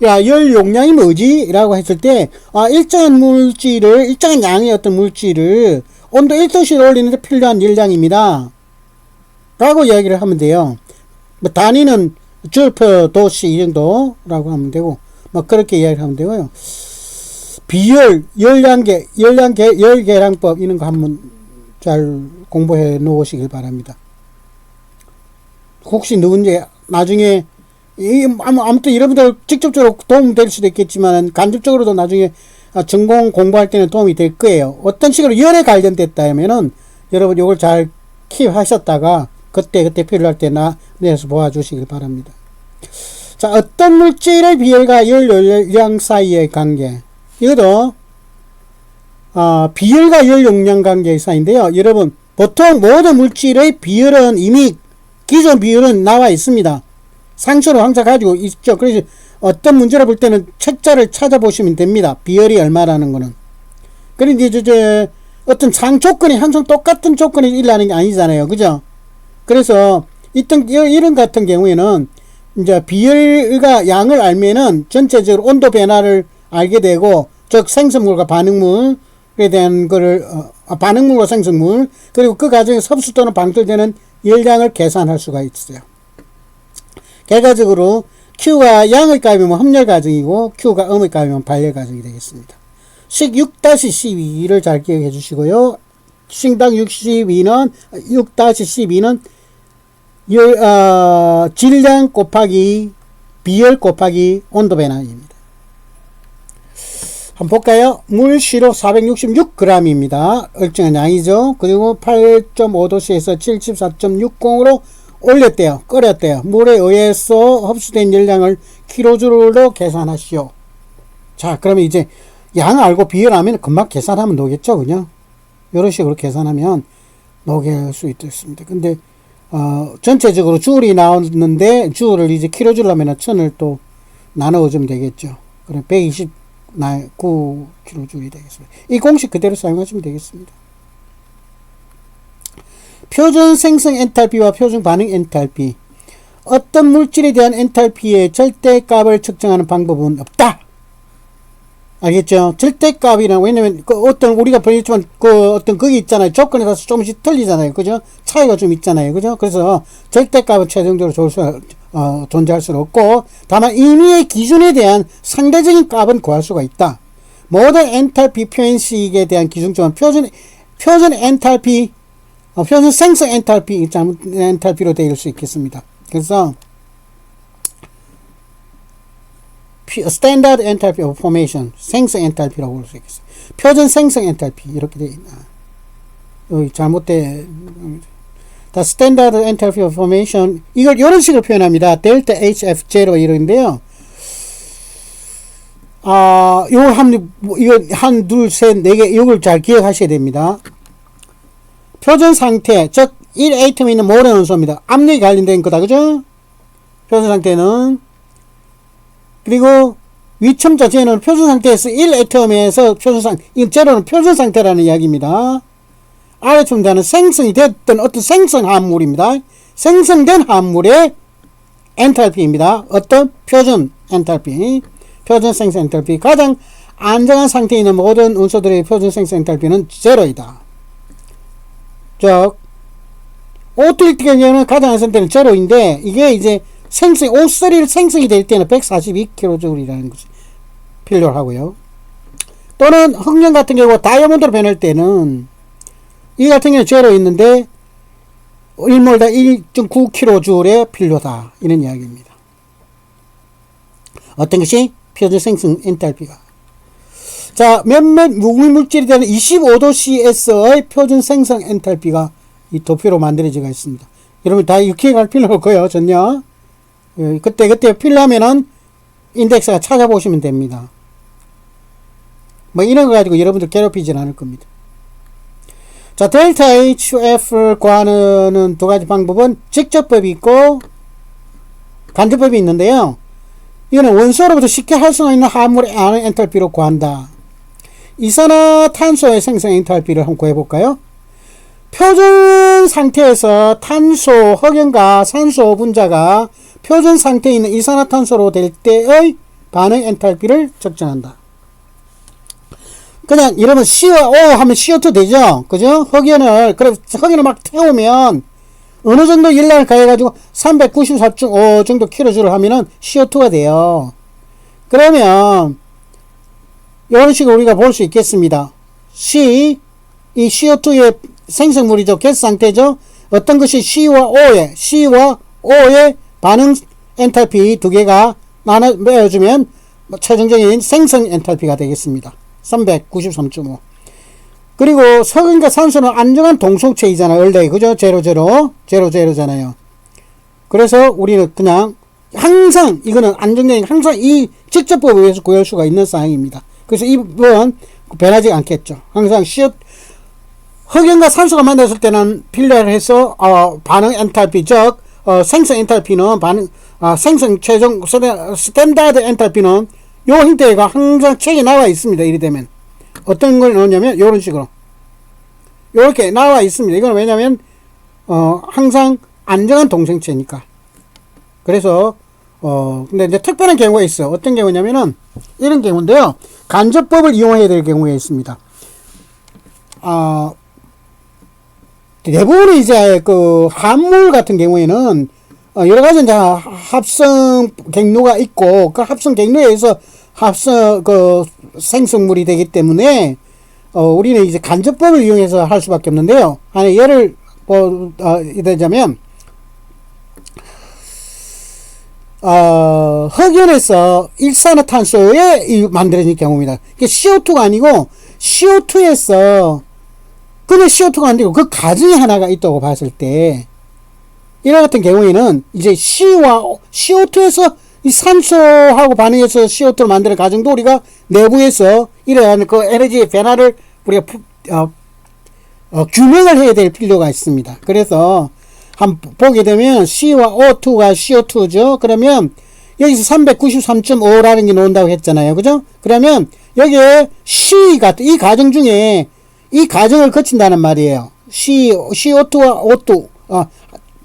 열 용량이 뭐지? 라고 했을 때 일정한 양의 어떤 물질을 온도 1도씨를 올리는데 필요한 열량입니다. 라고 이야기를 하면 돼요. 단위는 줄퍼 도씨 이 정도라고 하면 되고 그렇게 이야기를 하면 되고요. 비열, 열계량법 이런 거 한번 잘 공부해 놓으시길 바랍니다. 혹시 누군지 나중에 아무튼 여러분들 직접적으로 도움 될 수도 있겠지만 간접적으로도 나중에 전공 공부할 때는 도움이 될 거예요. 어떤 식으로 열에 관련됐다면은 여러분 요걸 잘 킵하셨다가 그때 필요할 때 내서 보아주시길 바랍니다. 자, 어떤 물질의 비열과 열량 사이의 관계. 이것도 비열과 열 용량 관계의 사이인데요. 여러분 보통 모든 물질의 비열은 이미 기존 비열은 나와 있습니다. 상수로 항상 가지고 있죠. 그래서 어떤 문제를 볼 때는 책자를 찾아보시면 됩니다. 비열이 얼마라는 거는. 그런데 이제 어떤 상 조건이 항상 똑같은 조건이 일어나는 게 아니잖아요. 그죠? 그래서 이런 같은 경우에는 이제 비열과 양을 알면은 전체적으로 온도 변화를 알게 되고, 즉 생성물과 반응물에 대한 거를 반응물과 생성물, 그리고 그 과정에서 흡수 또는 방출되는 열량을 계산할 수가 있어요. 결과적으로 Q가 양의 값이면 합열 과정이고 Q가 음의 값이면 발열 과정이 되겠습니다. 식 6-12를 잘 기억해 주시고요. 식당 6-12는 질량 곱하기 비열 곱하기 온도 변화입니다. 한번 볼까요? 물시로 466g입니다. 일정한 양이죠. 그리고 8.5도씨에서 74.60으로 올렸대요. 끓였대요. 물에 의해서 흡수된 열량을 킬로줄로 계산하시오. 자, 그러면 이제 양 알고 비율하면 금방 계산하면 나오겠죠, 그냥? 이런 식으로 계산하면 나오게 할 수 있습니다. 근데 전체적으로 줄이 나오는데 줄을 이제 킬로줄로 하면 1000을 또 나눠주면 되겠죠. 그럼 129kJ이 되겠습니다. 이 공식 그대로 사용하시면 되겠습니다. 표준 생성 엔탈피와 표준 반응 엔탈피. 어떤 물질에 대한 엔탈피의 절대값을 측정하는 방법은 없다. 알겠죠? 절대값이란, 왜냐면 우리가 보였지만 거기 있잖아요. 조건에 따라서 조금씩 틀리잖아요. 그죠? 차이가 좀 있잖아요. 그죠? 그래서 절대값은 최종적으로 존재할 수는 없고, 다만 임의의 기준에 대한 상대적인 값은 구할 수가 있다. 모든 엔탈피 표현식에 대한 기준점은 표준 엔탈피, 표준 생성 엔탈피로 되어 수 있겠습니다. 그래서 standard enthalpy of formation, 생성 엔탈피라고 볼 수 있겠어요. 표준 생성 엔탈피 이렇게 되어 있나? 여기 잘못돼. The standard enthalpy of formation, 이걸 이런 식으로 표현합니다. 델타 HF0 이런데요. 이거 한, 둘, 셋, 네 개, 이걸 잘 기억하셔야 됩니다. 표준 상태, 즉, 1에이텀에 있는 모래 원소입니다. 압력이 관련된 거다, 그죠? 표준 상태는. 그리고 위첨자 J는 표준 상태에서 1에이텀에서 이건 제로는 표준 상태라는 이야기입니다. 아래첨자는 생성이 됐던 어떤 생성 함물입니다. 생성된 함물의 엔탈피입니다. 어떤 표준 엔탈피, 표준 생성 엔탈피. 가장 안정한 상태에 있는 모든 원소들의 표준 생성 엔탈피는 제로이다. 즉, O2일 경우에는 가장 안정한 상태는 제로인데, 이게 이제 O3를 생성이 될 때는 142kJ이라는 것이 필요하고요. 또는 흑연 같은 경우 다이아몬드로 변할 때는 이 같은 경우는 제로 있는데 1몰당 1.9kJ의 필요다. 이런 이야기입니다. 어떤 것이? 표준 생성 엔탈피가. 자, 몇몇 무기물질이 되는 25도CS의 표준 생성 엔탈피가 이 도표로 만들어지고 있습니다. 여러분 다 이렇게 갈 필요 없고요. 전혀. 그때 필요하면은 인덱스가 찾아보시면 됩니다. 뭐 이런 거 가지고 여러분들 괴롭히진 않을 겁니다. 자, 델타 HF를 구하는 두 가지 방법은 직접법이 있고 간접법이 있는데요. 이거는 원소로부터 쉽게 활성화 있는 화물의 안의 엔탈피로 구한다. 이산화탄소의 생성 엔탈피를 한번 구해볼까요? 표준 상태에서 탄소, 흑연과 산소 분자가 표준 상태에 있는 이산화탄소로 될 때의 반응 엔탈피를 측정한다. 그냥 이러면 CO 하면 CO2 되죠? 그죠? 흑연을 막 태우면 어느 정도 열량을 가해가지고 394.5 정도 킬로줄을 하면은 CO2가 돼요. 그러면 이런 식으로 우리가 볼 수 있겠습니다. 이 CO2의 생성물이죠. 가스 상태죠. 어떤 것이 C와 O의 반응 엔탈피 두 개가 나눠 매어주면 최종적인 생성 엔탈피가 되겠습니다. 393.5. 그리고 석연과 산소는 안정한 동성체이잖아요. 원래 그죠? 제로잖아요. 그래서 우리는 그냥 항상 이거는 안정적인 항상 이 직접법에 의해서 구할 수가 있는 사항입니다. 그래서 이 부분 변하지 않겠죠. 항상 흑연과 산소가 만났을 때는 필요를 해서 반응 엔탈피 즉 생성 엔탈피는 생성 최종 스탠다드 엔탈피는 요 형태가 항상 책에 나와 있습니다. 이리 되면 어떤 걸 넣냐면 요런 식으로 요렇게 나와 있습니다. 이건 왜냐면 항상 안정한 동생체니까. 그래서 근데 이제 특별한 경우가 있어. 어떤 경우냐면은 이런 경우인데요. 간접법을 이용해야 될 경우가 있습니다. 대부분 이제 그 합물 같은 경우에는 여러 가지 이제 합성 경로가 있고 그 합성 경로에 의해서 생성물이 되기 때문에 우리는 이제 간접법을 이용해서 할 수밖에 없는데요. 아니 예를 들자면 흑연에서 일산화탄소에 만들어진 경우입니다. 이게 CO2가 아니고 CO2에서 그냥 CO2가 안 되고 그 가정이 하나가 있다고 봤을 때 이와 같은 경우에는 이제 CO2에서 이 산소하고 반응해서 CO2를 만드는 과정도 우리가 내부에서 이러한 그 에너지의 변화를 우리가 규명을 해야 될 필요가 있습니다. 그래서 한번 보게 되면 C와 O2가 CO2죠. 그러면 여기서 393.5라는 게 나온다고 했잖아요. 그죠? 그러면 여기에 C가 이 과정 중에 이 과정을 거친다는 말이에요. CO2와 O2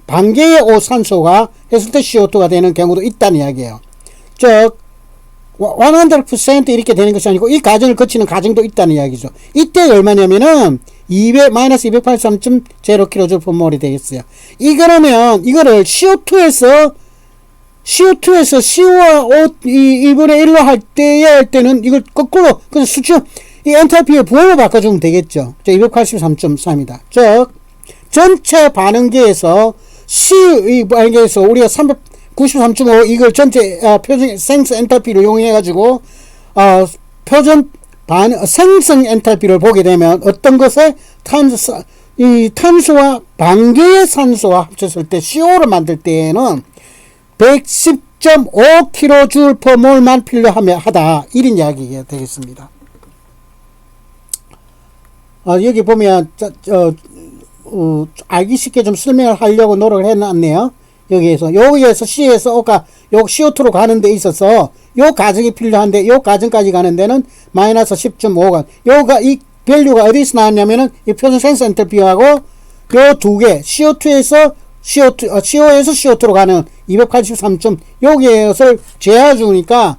반개의 O 산소가 했을 때 CO2가 되는 경우도 있다는 이야기예요. 즉 100% 이렇게 되는 것이 아니고 이 과정을 거치는 과정도 있다는 이야기죠. 이때 얼마냐면은 마이너스 283.0kJ per 몰이 되겠어요. 그러면 이거를 CO2에서 C와 O 2분의 1로 할 때는 이걸 거꾸로 그냥 수축 이 엔탈피의 부호로 바꿔주면 되겠죠. 283.3이다. 즉 전체 반응계에서 반응계에서 우리가 93.5 이걸 전체 표준 생성 엔탈피를 이용해 가지고 표준 생성 엔탈피를 보게 되면 어떤 것에 이 탄소와 반개의 산소와 합쳤을 때 CO를 만들 때에는 110.5kJ/몰만 필요하다 이런 이야기가 되겠습니다. 여기 보면 알기 쉽게 좀 설명을 하려고 노력을 해놨네요. 여기에서 C에서 O가 요 CO2로 가는 데 있어서 요 과정이 필요한데 요 과정까지 가는 데는 마이너스 10.5가 요가 이 밸류가 어디서 나왔냐면은 이 표준 생성 엔탈피하고 요 두 개 CO2에서 CO에서 CO2로 가는 283. 여기에서 재야 주니까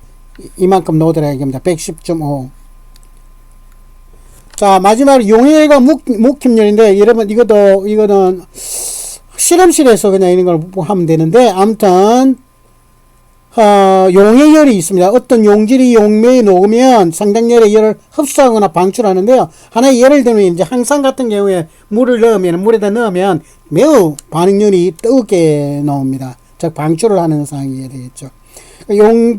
이만큼 넣어드려야 됩니다. 110.5. 자, 마지막으로 용해열과 묵힘열인데, 여러분, 이거는 실험실에서 그냥 이런 걸 하면 되는데, 아무튼, 용해열이 있습니다. 어떤 용질이 용매에 녹으면 상당열의 열을 흡수하거나 방출하는데요. 하나의 예를 들면, 이제 항상 같은 경우에 물에다 넣으면 매우 반응률이 뜨겁게 나옵니다. 즉, 방출을 하는 상황이 되겠죠.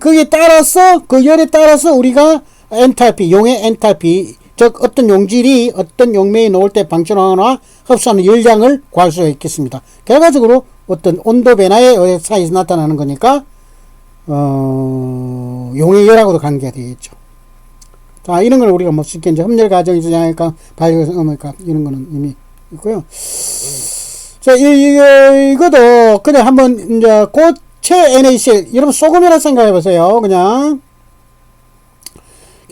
그게 따라서, 그 열에 따라서 우리가 엔탈피, 용해 엔탈피, 즉 어떤 용질이 어떤 용매에 놓을 때 방출하거나 흡수하는 열량을 구할 수가 있겠습니다. 결과적으로 어떤 온도 변화에 사이에서 나타나는 거니까 용해열하고도 관계가 되겠죠. 자, 이런 걸 우리가 뭐 쉽게 이제 흡열 과정이지 않을까 발효가 이런 거는 이미 있고요. 자, 이거도 그냥 한번 이제 고체 NaCl 여러분 소금이라 생각해 보세요. 그냥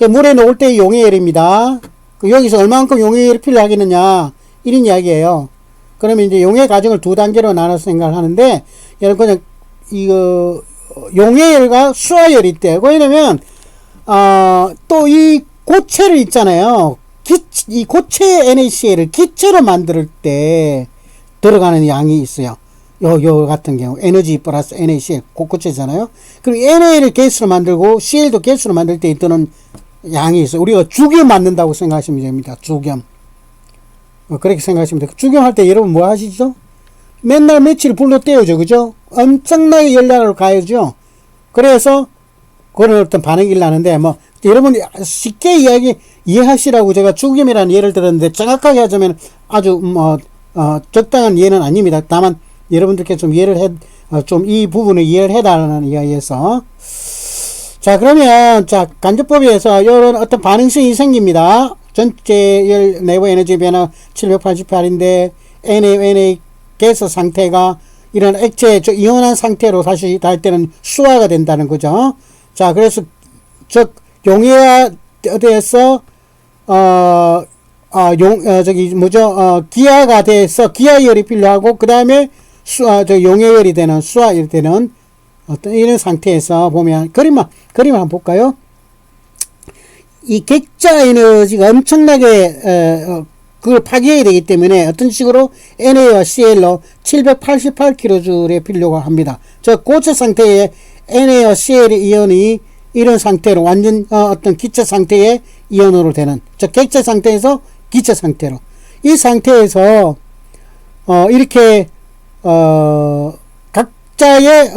물에 놓을 때의 용해열입니다. 여기서 얼만큼 용해열이 필요하겠느냐 이런 이야기예요. 그러면 이제 용해 과정을 두 단계로 나눠서 생각을 하는데 여러분 그냥 이거 용해열과 수화열이 있대요. 왜냐면 또 이 고체를 있잖아요. 이 고체 NaCl을 기체로 만들 때 들어가는 양이 있어요. 요 같은 경우 에너지 플러스 NaCl 고체잖아요. 그리고 Na를 가스로 만들고 CL도 가스로 만들 때 있던 양이 있어요. 우리가 주겸 만든다고 생각하시면 됩니다. 주겸. 그렇게 생각하시면 돼요. 주겸 할 때 여러분 뭐 하시죠? 맨날 며칠 불로 떼우죠. 그죠? 엄청나게 열량을 가해죠. 그래서 그런 어떤 반응이 일어나는데 뭐 여러분이 쉽게 이해하시라고 제가 주겸이라는 예를 들었는데 정확하게 하자면 아주 적당한 예는 아닙니다. 다만 여러분들께 좀 좀 이 부분을 이해를 해달라는 이야기에서 자, 그러면, 간접법에서 이런 어떤 반응성이 생깁니다. 전체 열 내부 에너지 변화 788인데, NA 가스 상태가 이런 액체, 이온한 상태로 다시 달 때는 수화가 된다는 거죠. 자, 그래서, 용해화돼서, 기화가 돼서 기화열이 필요하고, 그 다음에 용해열이 되는, 수화열이 되는, 어떤 이런 상태에서 보면 그림을 한번 볼까요? 이 객자 에너지가 엄청나게 그걸 파괴해야 되기 때문에 어떤 식으로 Na와 CL로 788kJ의 필요가 합니다. 저 고체 상태의 Na와 CL 이온이 이런 상태로 완전 어떤 기체 상태의 이온으로 되는 저 객자 상태에서 기체 상태로 이 상태에서 이렇게 자의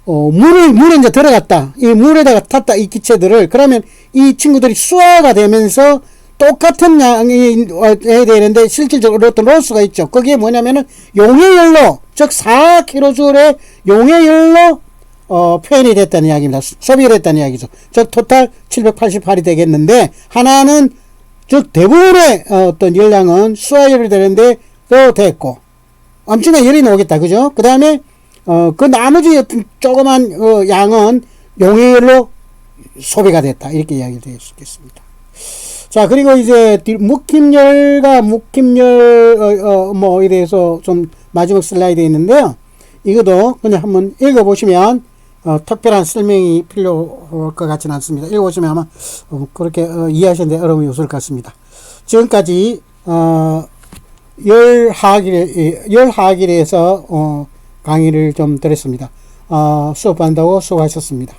물에 이제 들어갔다. 이 물에다가 탔다. 이 기체들을 그러면 이 친구들이 수화가 되면서 똑같은 양이 해야 되는데 실질적으로 어떤 로스가 있죠. 그게 뭐냐면은 용해열로 즉 4kJ의 용해열로 표현이 됐다는 이야기입니다. 소비가 됐다는 이야기죠. 즉 토탈 788이 되겠는데 하나는 즉 대부분의 어떤 열량은 수화열이 되는데 또 됐고 엄청난 열이 나오겠다. 그죠? 그 다음에, 그 나머지 어떤 조그만, 양은 용해열로 소비가 됐다. 이렇게 이야기를 드릴 수 있겠습니다. 자, 그리고 이제, 묵힘열과 묵힘열에 대해서 좀 마지막 슬라이드에 있는데요. 이것도 그냥 한번 읽어보시면, 특별한 설명이 필요할 것 같지는 않습니다. 읽어보시면 아마, 그렇게, 이해하시는데 어려움이 없을 것 같습니다. 지금까지, 열하학일에서 강의를 좀 드렸습니다. 수업한다고 수고하셨습니다.